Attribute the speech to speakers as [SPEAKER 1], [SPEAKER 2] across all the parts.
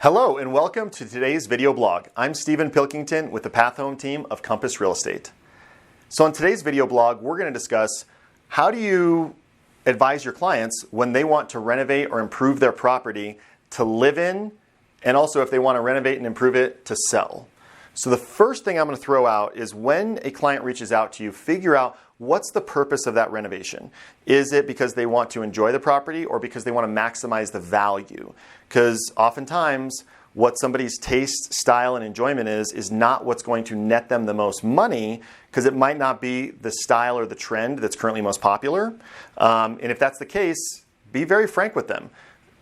[SPEAKER 1] Hello and welcome to today's video blog. I'm Stephen Pilkington with the Path Home team of Compass Real Estate. So in today's video blog, we're going to discuss how do you advise your clients when they want to renovate or improve their property to live in, and also if they want to renovate and improve it to sell. So the first thing I'm going to throw out is when a client reaches out to you, figure out what's the purpose of that renovation. Is it because they want to enjoy the property or because they want to maximize the value? Because oftentimes what somebody's taste, style, and enjoyment is not what's going to net them the most money, because it might not be the style or the trend that's currently most popular. And if that's the case, be very frank with them.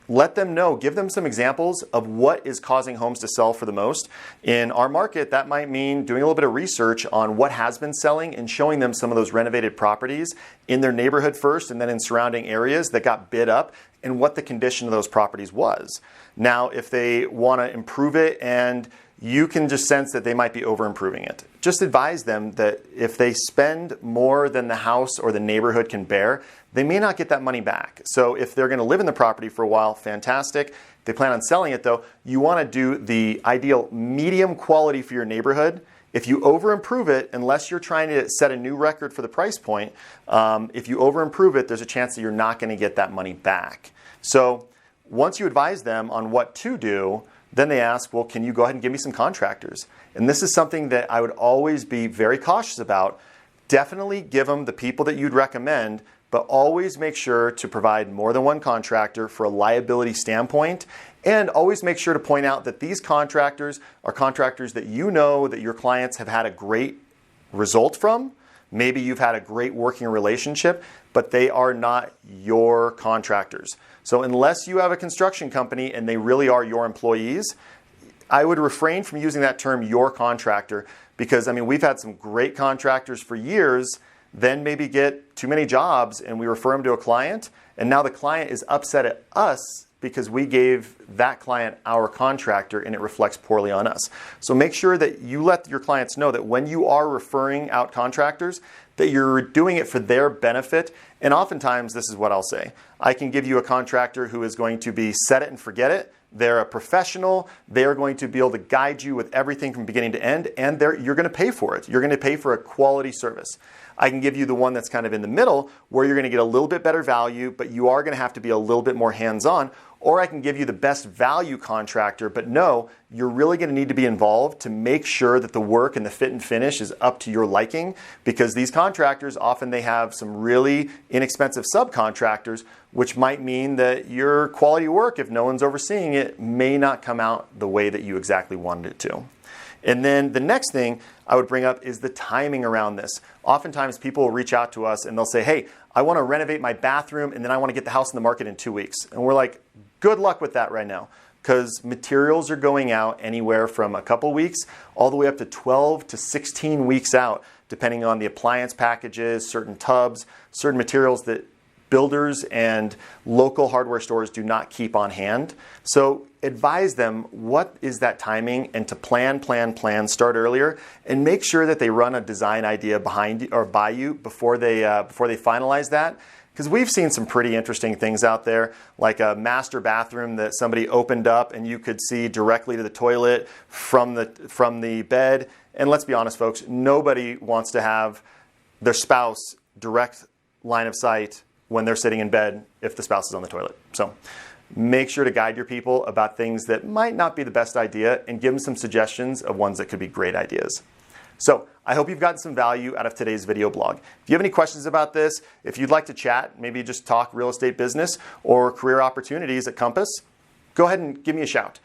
[SPEAKER 1] Let them know, give them some examples of what is causing homes to sell for the most. In our market, that might mean doing a little bit of research on what has been selling and showing them some of those renovated properties in their neighborhood first and then in surrounding areas that got bid up and what the condition of those properties was. Now, if they want to improve it and you can just sense that they might be over improving it, just advise them that if they spend more than the house or the neighborhood can bear, they may not get that money back. So if they're going to live in the property for a while, fantastic. If they plan on selling it though, you want to do the ideal medium quality for your neighborhood. If you over improve it, unless you're trying to set a new record for the price point, if you over improve it, there's a chance that you're not going to get that money back. So once you advise them on what to do, then they ask, well, can you go ahead and give me some contractors? And this is something that I would always be very cautious about. Definitely give them the people that you'd recommend, but always make sure to provide more than one contractor for a liability standpoint. And always make sure to point out that these contractors are contractors that you know that your clients have had a great result from. Maybe you've had a great working relationship, but they are not your contractors. So unless you have a construction company and they really are your employees, I would refrain from using that term, your contractor, because we've had some great contractors for years, then maybe get too many jobs and we refer them to a client, and now the client is upset at us because we gave that client our contractor and it reflects poorly on us. So make sure that you let your clients know that when you are referring out contractors, that you're doing it for their benefit. And oftentimes, this is what I'll say. I can give you a contractor who is going to be set it and forget it. They're a professional. They are going to be able to guide you with everything from beginning to end, and you're going to pay for it. You're going to pay for a quality service. I can give you the one that's kind of in the middle, where you're going to get a little bit better value, but you are going to have to be a little bit more hands-on. Or I can give you the best value contractor, but no, you're really going to need to be involved to make sure that the work and the fit and finish is up to your liking, because these contractors, often they have some really inexpensive subcontractors, which might mean that your quality work, if no one's overseeing it, may not come out the way that you exactly wanted it to. And then the next thing I would bring up is the timing around this. Oftentimes people will reach out to us and they'll say, hey, I want to renovate my bathroom and then I want to get the house in the market in 2 weeks. And we're like, good luck with that right now, because materials are going out anywhere from a couple weeks all the way up to 12 to 16 weeks out, depending on the appliance packages, certain tubs, certain materials that builders and local hardware stores do not keep on hand. So advise them what is that timing, and to plan, start earlier, and make sure that they run a design idea behind you or by you before they finalize that. Because we've seen some pretty interesting things out there, like a master bathroom that somebody opened up and you could see directly to the toilet from the bed. And let's be honest, folks, nobody wants to have their spouse direct line of sight when they're sitting in bed if the spouse is on the toilet. So make sure to guide your people about things that might not be the best idea and give them some suggestions of ones that could be great ideas. So I hope you've gotten some value out of today's video blog. If you have any questions about this, if you'd like to chat, maybe just talk real estate business or career opportunities at Compass, go ahead and give me a shout.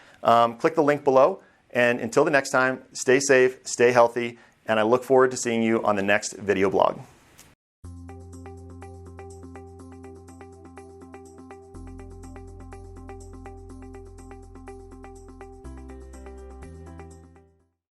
[SPEAKER 1] Click the link below. And until the next time, stay safe, stay healthy, and I look forward to seeing you on the next video blog.